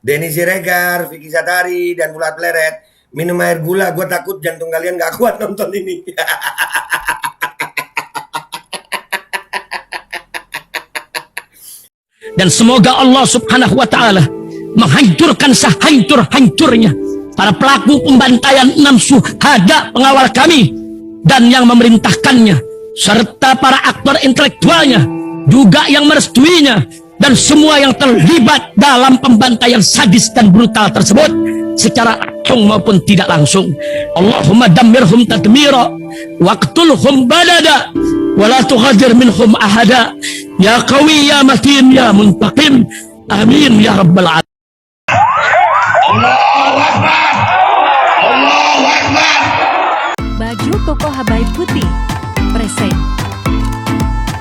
Denny Siregar, Vicky Satari, dan Fuad Pleret. Minum air gula, gue takut jantung kalian gak kuat nonton ini. Dan semoga Allah subhanahu wa ta'ala menghancurkan sehancur-hancurnya para pelaku pembantaian 6 syuhada pengawal kami dan yang memerintahkannya, serta para aktor intelektualnya juga yang merestuinya, dan semua yang terlibat dalam pembantaian sadis dan brutal tersebut secara langsung maupun tidak langsung. Allahumma dammirhum tadmira waqtulhum badada wala tughadir minhum ahada ya qawi ya matin ya muntaqim, amin ya rabbal alamin. Allahu Akbar, Allahu Akbar. Baju koko Habaib putih present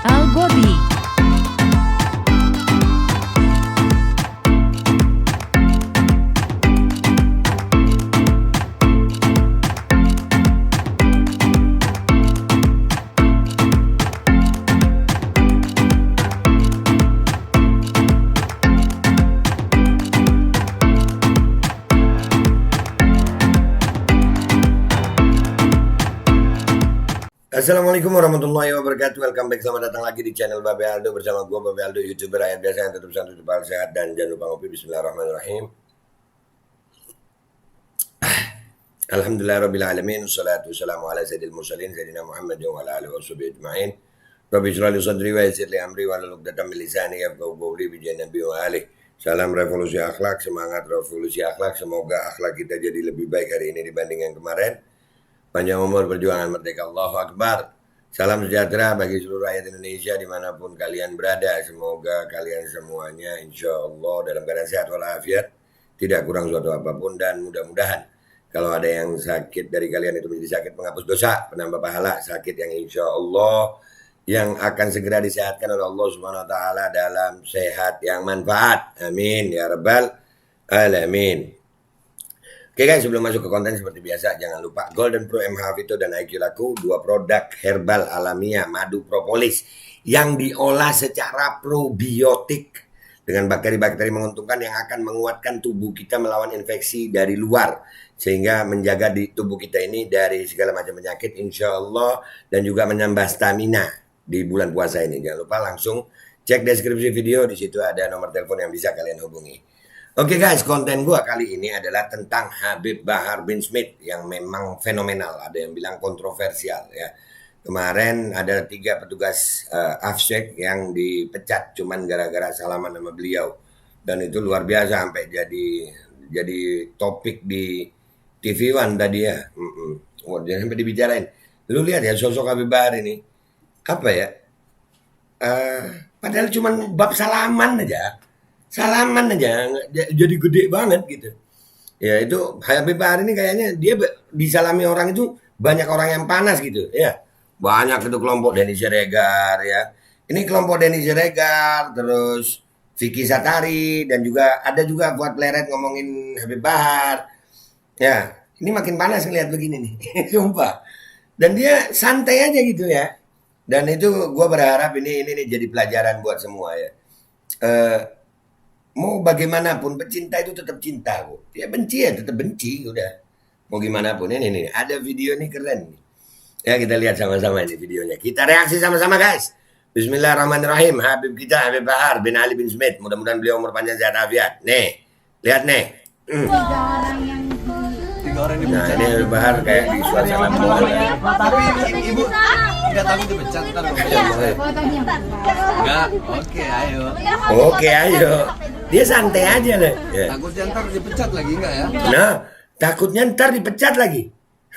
Al Gobi. Assalamualaikum warahmatullahi wabarakatuh. Welcome back, selamat datang lagi di channel Babe Aldo bersama gue Babe Aldo, YouTuber rakyat biasa yang tetap santai, tetap sehat, dan jangan lupa ngopi. Bismillahirrahmanirrahim. Alhamdulillahirrabbilalamin. Wassalatu wassalamu ala sayyidil mursalin Sayyidina Muhammad wa ala alihi wa sahbihi ajma'in. Rabbi shrah li sadri wa yassir li amri wa hlul 'uqdatam min lisani yafqahu qawli bi nabi wa alihi. Salam revolusi akhlak, semangat revolusi akhlak. Semoga akhlak kita jadi lebih baik hari ini dibanding yang kemarin. Panjang umur, perjuangan merdeka. Allahu Akbar. Salam sejahtera bagi seluruh rakyat Indonesia dimanapun kalian berada. Semoga kalian semuanya insya Allah dalam keadaan sehat walafiat, tidak kurang suatu apapun, dan mudah-mudahan kalau ada yang sakit dari kalian itu menjadi sakit penghapus dosa, penambah pahala, sakit yang insya Allah yang akan segera disehatkan oleh Allah Subhanahu Wa Taala dalam sehat yang manfaat. Amin ya rabbal alamin. Oke guys, sebelum masuk ke konten seperti biasa, jangan lupa Golden Pro MH Vito dan IQ Laku, 2 produk herbal alamiah madu propolis yang diolah secara probiotik dengan bakteri-bakteri menguntungkan yang akan menguatkan tubuh kita melawan infeksi dari luar, sehingga menjaga di tubuh kita ini dari segala macam penyakit insya Allah, dan juga menambah stamina di bulan puasa ini. Jangan lupa langsung cek deskripsi video, di situ ada nomor telepon yang bisa kalian hubungi. Oke guys, konten gua kali ini adalah tentang Habib Bahar bin Smith yang memang fenomenal. Ada yang bilang kontroversial ya. Kemarin ada 3 petugas Afsek yang dipecat cuman gara-gara salaman sama beliau. Dan itu luar biasa sampai jadi topik di TV One tadi ya. Dia sampai dibicarain. Lu lihat ya sosok Habib Bahar ini. Apa ya? Padahal cuman bab salaman aja. Salaman aja jadi gede banget gitu. Ya itu Habib Bahar ini kayaknya dia disalami orang itu banyak orang yang panas gitu ya. Banyak itu kelompok Denny Siregar ya. Ini kelompok Denny Siregar, terus Vicky Satari, dan juga ada juga Fuad Pleret ngomongin Habib Bahar. Ya, ini makin panas ngeliat begini nih. Sumpah. Dan dia santai aja gitu ya. Dan itu gue berharap ini jadi pelajaran buat semua ya. Mau bagaimanapun pecinta itu tetap cinta kok. Dia benci ya tetap benci udah. Mau gimana pun ini ada video nih keren nih. Ya kita lihat sama-sama ini videonya. Kita reaksi sama-sama guys. Bismillahirrahmanirrahim. Habib kita Habib Bahar bin Ali bin Smith. Mudah-mudahan beliau umur panjang sehat afiat. Nih, lihat nih. Nah ini Habib Bahar kayak di suasana mall. Tapi ibu nggak takut dipecat ntar? Enggak, oke ayo. Dia santai aja lah. Ya. Takutnya ntar dipecat lagi enggak ya? Nah, takutnya ntar dipecat lagi.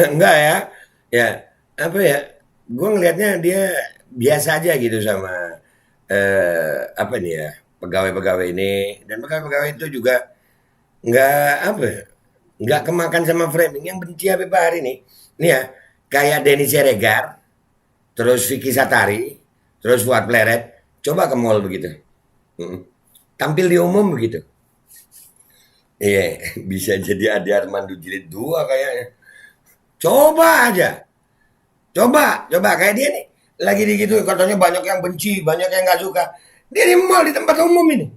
Enggak ya. Ya, apa ya? Gue ngelihatnya dia biasa aja gitu sama apa nih ya? Pegawai-pegawai ini, dan pegawai-pegawai itu juga nggak kemakan sama framing yang benci Habib Bahar ini. Nih ya, kayak Denny Siregar, terus Vicky Satari, terus Fuad Pleret, coba ke mall begitu. Tampil di umum begitu. Iya, bisa jadi Ade Armando jilid 2 kayaknya. Coba aja. Coba kayak dia nih. Lagi di gitu katanya banyak yang benci, banyak yang nggak suka. Dia di mall di tempat umum ini.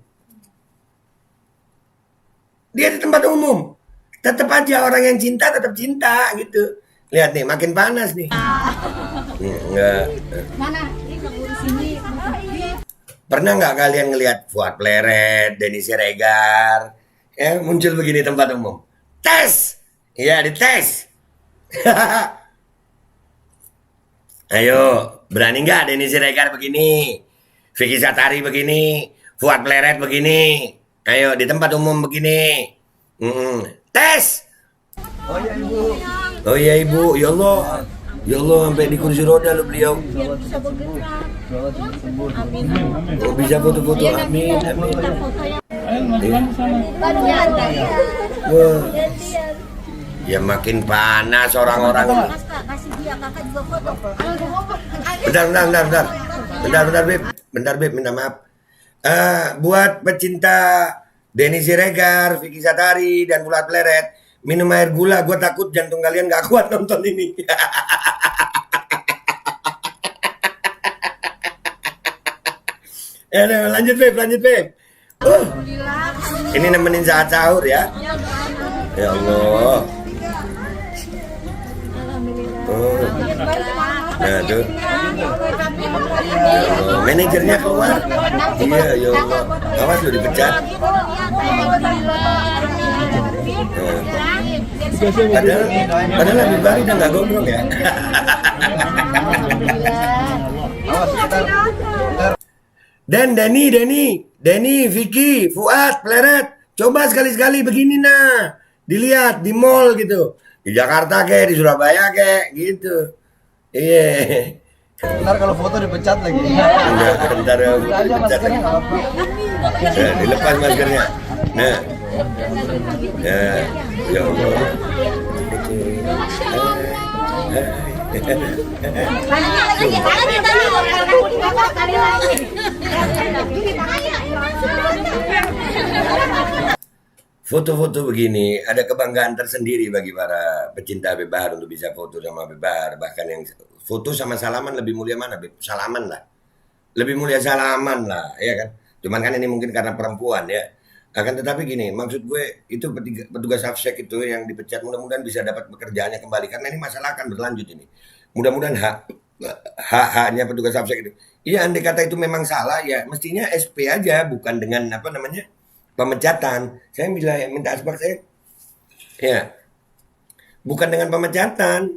Dia di tempat umum. Tetap aja orang yang cinta tetap cinta gitu. Lihat nih, makin panas nih. Enggak. Mana? Sini. Pernah nggak kalian ngelihat Fuad Pleret, Denny Siregar, ya muncul begini tempat umum? Tes, iya dites. Ayo, berani nggak Denny Siregar begini, Vicky Satari begini, Fuad Pleret begini? Ayo di tempat umum begini. Tes. Oh iya ibu. Oh iya ibu, ya Allah. Ya Allah, sampai di kursi roda lo beliau. Biar bisa bergerak. Amin. Oh, bisa foto-foto, amin, amin. Wah. Ya makin panas orang-orang. Mas Kak, kasih dia kakak juga foto. Bentar, Beb. Bentar, Beb, minta maaf. Buat pecinta Denny Siregar, Vicky Satari, dan Fuad Pleret, minum air gula. Gue takut jantung kalian gak kuat nonton ini. Lanjut, Beb. Ini nemenin saat sahur ya. Ya Allah. Nah tuh. Manajernya keluar. Iya, ya Allah. Awas lu dipecat. Padahal lebih baru udah nggak gondrong ya. Dan Denny, Vicky, Fuad, Pleret, coba sekali-sekali begini nah, dilihat di mall gitu, di Jakarta kayak di Surabaya kayak gitu. Iya. Ntar kalau foto dipecat lagi. Ntar dipecat lagi. Nah, dilepas maskernya. Nah, ya Allah. Foto-foto begini ada kebanggaan tersendiri bagi para pecinta Habib Bahar untuk bisa foto sama Habib Bahar. Bahkan yang foto sama salaman lebih mulia mana, Beb? Salaman lah. Lebih mulia salaman lah, ya kan? Cuman kan ini mungkin karena perempuan ya. Akan tetapi gini, maksud gue itu petugas Afsek itu yang dipecat mudah-mudahan bisa dapat pekerjaannya kembali karena ini masalah akan berlanjut ini. Mudah-mudahan haknya petugas Afsek itu. Iya, andai kata itu memang salah ya mestinya SP aja bukan dengan apa namanya? Pemecatan. Saya minta asbak saya. Ya. Bukan dengan pemecatan.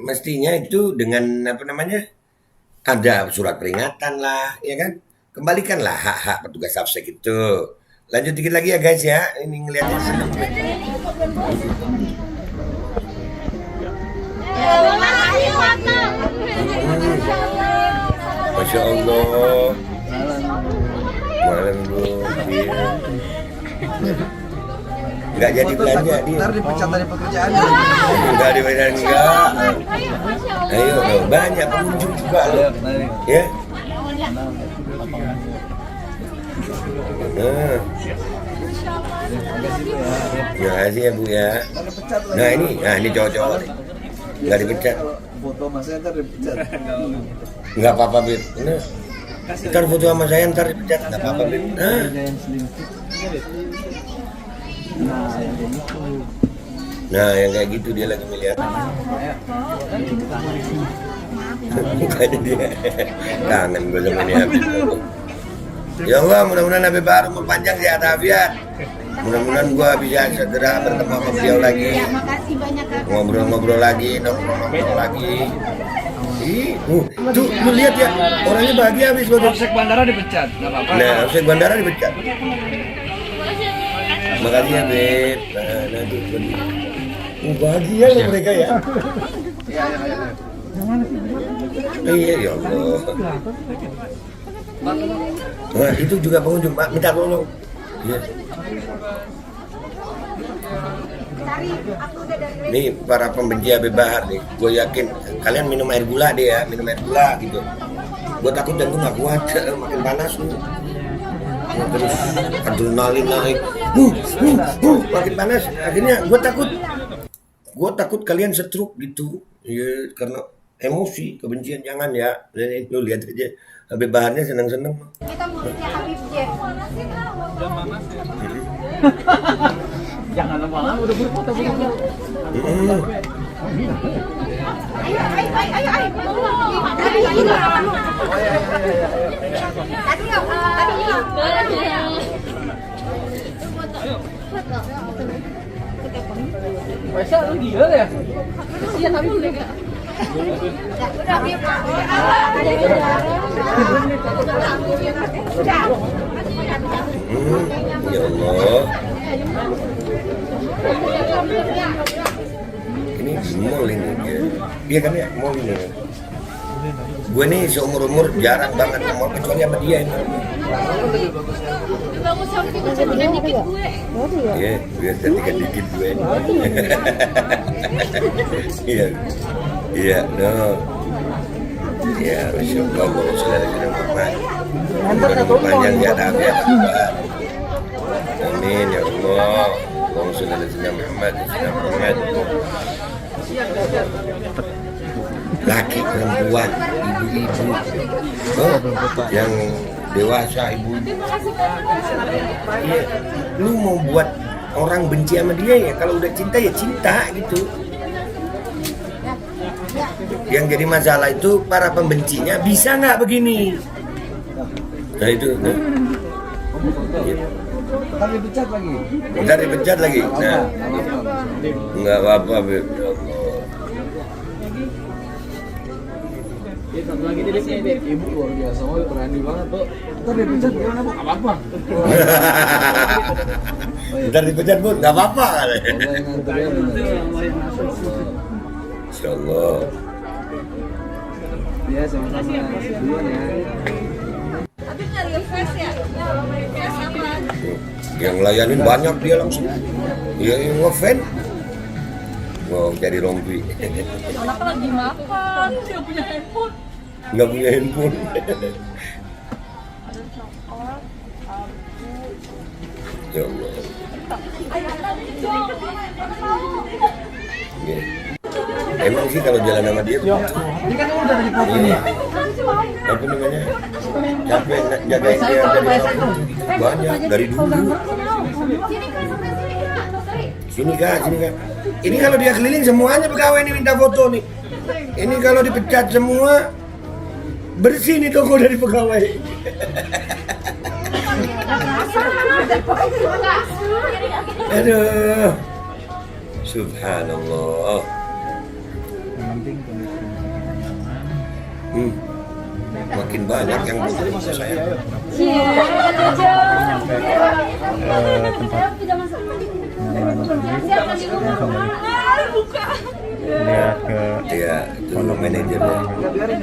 Mestinya itu dengan apa namanya? Ada surat peringatan lah, ya kan? Kembalikanlah hak-hak petugas Afsek itu. Lanjut dikit lagi ya guys ya. Ini ngeliatnya seneng. Masya Allah. Malam belum. Enggak jadi belanja dia. Ntar dipecat dari pekerjaan. Enggak dibayar enggak. Ayo loh, banyak pengunjung juga loh. Ya. Terima kasih ya Bu ya. Nah ini cowok-cowok nih. Enggak dipecat. Foto mas saya ntar dipecat. Enggak apa-apa, Beb. Nah, ntar foto sama saya ntar dipecat. Enggak apa-apa, Beb. Nah, yang kayak gitu dia lagi melihat. Mukanya dia kangen gue sama ini Habib. Ya Allah, mudah-mudahan Habib Bahar mempanjang sehat afiat. Mudah-mudahan gue bisa segera bertemu sama beliau lagi. Makasih banyak Kak. Ngobrol-ngobrol lagi, nongkrong-nongkrong lagi. Tuh, lu lihat ya, orangnya bahagia habis waktu Polsek bandara dipecat, nggak apa-apa. Nah, Polsek bandara dipecat. Makasih ya, Beb. Nah, tuh. Bahagia loh mereka ya. Iya, ya Allah. Nah, itu juga pengunjung, Pak, minta tolong. Iya. Nih para pembenci Habib Bahar nih, gue yakin kalian minum air gula deh ya, minum air gula gitu. Gue takut jantung gak kuat, makin panas nih. Terus adrenalin naik, makin panas. Akhirnya gue takut kalian stroke gitu, ya karena emosi, kebencian jangan ya. Dan itu lihat aja Habib Baharnya seneng-seneng. Kita muridnya Habib J. Jangan lama-lama udah berfoto begini. Masa lu gila ya? Iya tapi boleh gak? Ya Allah. Ini di mall ini. Iya kan ya, mall ini. Gue nih seumur-umur jarang banget ke mall kecuali sama dia ini. Bagus sama kita cantikan dikit gue. Iya, biar cantikan dikit gue. Iya. Iya, no. Ya, Masya Allah, Allah selalu Muhammad. Panjang ya, ya. Amin ya Allah. Allah selalu Muhammad. Laki, perempuan, ibu-ibu, yang dewasa, ibu. Iya, lu mau buat orang benci sama dia ya, kalau udah cinta ya cinta gitu. Yang jadi masalah itu para pembencinya bisa nggak begini? Nah itu. Nah. Ntar dipecat lagi. Ntar dipecat lagi. Nah, nggak apa-apa, Beb. Satu lagi di sini, ibu luar biasa, oh berani banget tuh. Ntar dipecat gimana bu? Apa-apa. Ntar dipecat bu, nggak apa-apa. Insyaallah. Ya sama-sama. Duluan ya. Tapi nggak refresh ya? Refresh apa? Yang layanin banyak dia langsung. Iya yang ngefan. Wow, jadi rompi. Kenapa lagi makan? Dia punya handphone. Nggak punya handphone. Ya Allah. Ya. Emang sih kalau jalan sama dia Ini kan udah dari foto nih. apa namanya? Capek jagain dia dari banyak dari dulu. Sini kak. Ini kalau dia keliling semuanya pegawai ini minta foto nih. Ini kalau dipecat semua bersih nih toko dari pegawai. Aduh, subhanallah. Makin banyak yang butuh sama saya. Lihat ke Iya, itu manajernya.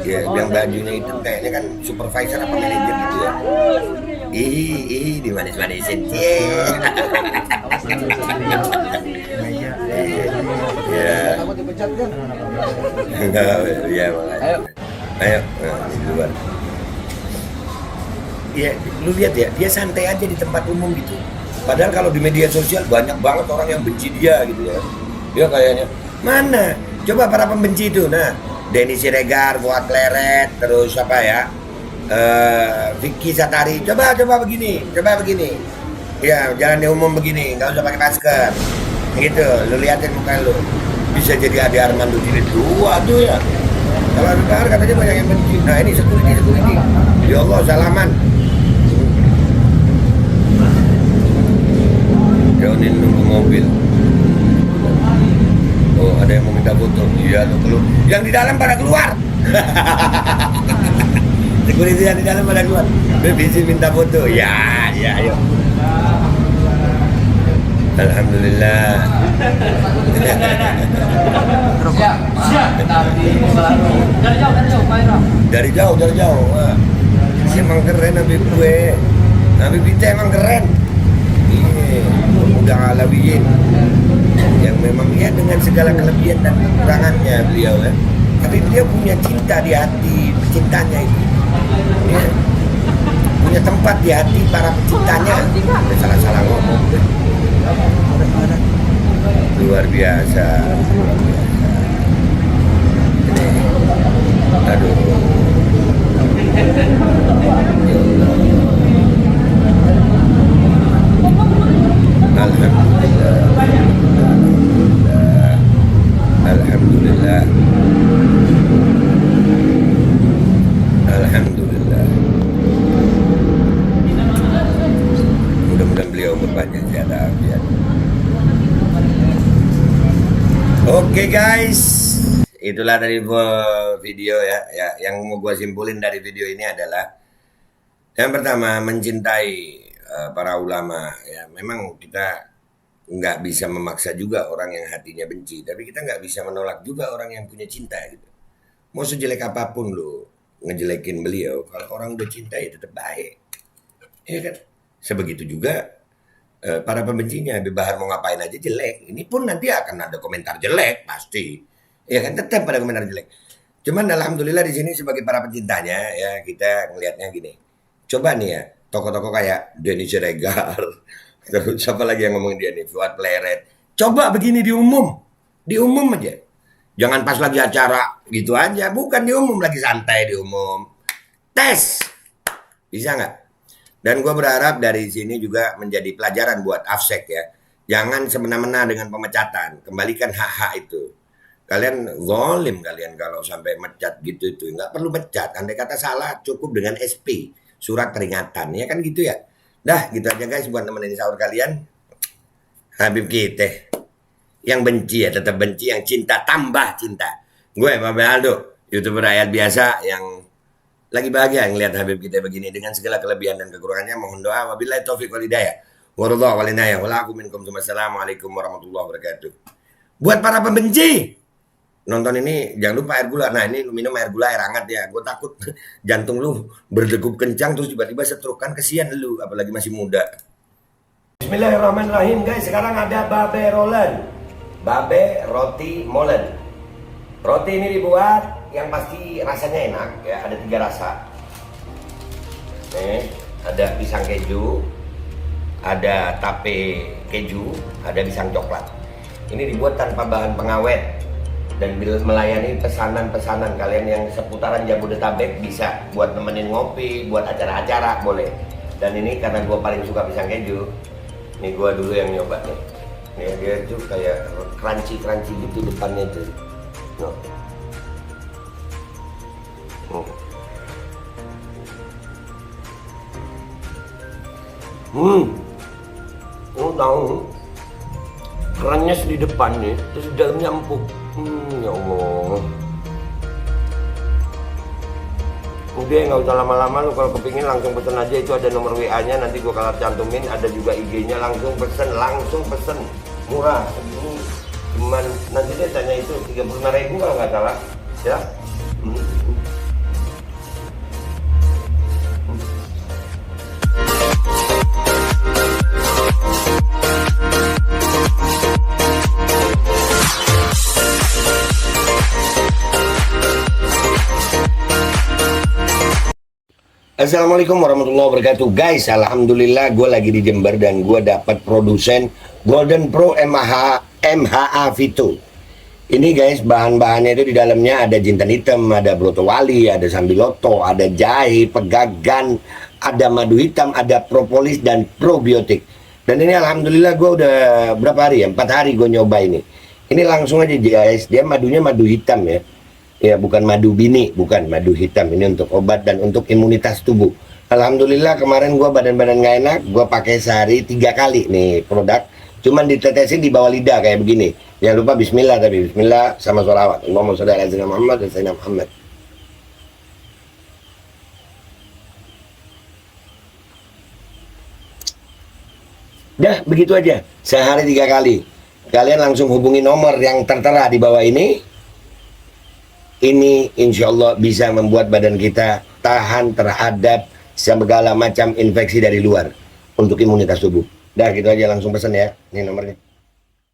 Ya, yang bajunya itu kayaknya kan supervisor apa manajer gitu ya. Di manis-manisin. Iya. Takut dipecat kan? Enggak, iya makanya. Ayo, di luar. Iya, lu lihat ya, dia santai aja di tempat umum gitu. Padahal kalau di media sosial banyak banget orang yang benci dia gitu ya. Dia kayaknya, mana? Coba para pembenci itu, nah, Denny Siregar, Fuad Kleret, terus apa ya? Vicky Satari, coba begini. Ya, jalan di umum begini, nggak usah pakai masker. Gitu, lu liatin muka lu. Bisa jadi Ade Armando Jilid 2 tuh ya. Kalau Abdar katanya banyak yang benci. Nah ini security. Ya Allah salaman. Jauhin nunggu mobil. Oh ada yang mau minta foto. Iya tuh keluar. Yang di dalam pada keluar. Security yang di dalam pada keluar. Bebisi minta foto. Ya ayo. Alhamdulillah. Dari jauh. Wah. Emang keren Habib gue. Habib kita emang keren. Iya, udah alawiyin. Yang memang ya dengan segala kelebihan dan kekurangannya beliau ya. Tapi dia punya cinta di hati pecintanya itu. Ya. Punya tempat di hati para pecintanya. Salah ngomong. Luar biasa. Aduh. banyak sehat afiat. Oke guys, itulah dari video ya. Yang mau gue simpulin dari video ini adalah yang pertama, mencintai para ulama. Ya, memang kita nggak bisa memaksa juga orang yang hatinya benci, tapi kita nggak bisa menolak juga orang yang punya cinta gitu. Mau sejelek apapun lo ngejelekin beliau, kalau orang udah cinta ya tetap baik, ya kan? Sebegitu juga para pembencinya, Habib Bahar mau ngapain aja jelek, ini pun nanti akan ada komentar jelek pasti, ya kan? Tetap ada komentar jelek. Cuman alhamdulillah di sini sebagai para pencintanya ya kita ngelihatnya gini. Coba nih ya, tokoh-tokoh kayak Denny Siregar, terus siapa lagi yang ngomongin dia nih, Fuad Pleret. Coba begini di umum aja. Jangan pas lagi acara gitu aja, bukan di umum, lagi santai di umum. Tes, bisa nggak? Dan gue berharap dari sini juga menjadi pelajaran buat Afsek ya. Jangan semena-mena dengan pemecatan, kembalikan hak-hak itu. Kalian zalim kalian kalau sampai mecat gitu itu, nggak perlu mecat. Andai kata salah cukup dengan SP, surat peringatan, ya kan gitu ya. Dah gitu aja guys buat nemenin sahur kalian. Habib kita yang benci ya tetap benci, yang cinta tambah cinta. Gue Babe Aldo, YouTuber rakyat biasa yang lagi bahagia ngelihat Habib kita begini dengan segala kelebihan dan kekurangannya. Mohon doa, wabillahi taufiq wal hidayah. Waradha wal inayah. Walakum minkum. Wassalamualaikum warahmatullahi wabarakatuh. Buat para pembenci, nonton ini jangan lupa air gula. Nah ini lu minum air gula, air hangat ya. Gue takut jantung lu berdegup kencang terus tiba-tiba stroke, kan kesian lu apalagi masih muda. Bismillahirrahmanirrahim guys. Sekarang ada Babe Rolen, Babe Roti Molen. Roti ini dibuat yang pasti rasanya enak ya, ada 3 rasa. Nih, ada pisang keju, ada tape keju, ada pisang coklat. Ini dibuat tanpa bahan pengawet dan melayani pesanan-pesanan kalian yang seputaran Jabodetabek, bisa buat nemenin ngopi, buat acara-acara boleh. Dan ini karena gue paling suka pisang keju, ini gue dulu yang nyoba nih. Nih dia tuh kayak crunchy gitu depannya tuh. No. Lu tahu kerennya di depan nih, terus di dalamnya empuk. Ya Allah. Udah nggak usah lama-lama, lu kalau kepingin langsung pesen aja, itu ada nomor WA-nya, nanti gua kalau cantumin, ada juga IG-nya, langsung pesen, murah. Segini cuman nanti dia tanya itu 35.000 kalau nggak salah, ya. Assalamualaikum warahmatullahi wabarakatuh guys. Alhamdulillah gue lagi di Jember dan gue dapat produsen Golden Pro MHA Vito. Ini guys, bahan-bahannya itu di dalamnya ada jintan hitam, ada broto wali, ada sambiloto, ada jahe, pegagan, ada madu hitam, ada propolis dan probiotik. Dan ini alhamdulillah gue udah berapa hari ya, 4 hari gue nyoba ini. Ini langsung aja guys, dia madunya madu hitam ya. Ya bukan madu bini, bukan madu hitam. Ini untuk obat dan untuk imunitas tubuh. Alhamdulillah kemarin gue badan-badan gak enak, gue pakai sehari 3 kali nih produk. Cuman ditetesin di bawah lidah kayak begini. Jangan lupa bismillah, tapi bismillah sama sholawat. Allahumma sholli ala sayyidina Muhammad dan sayyidina Muhammad. Dah begitu aja, sehari 3 kali. Kalian langsung hubungi nomor yang tertera di bawah ini. Ini insya Allah bisa membuat badan kita tahan terhadap segala macam infeksi dari luar untuk imunitas tubuh. Dah gitu aja, langsung pesan ya, ini nomornya.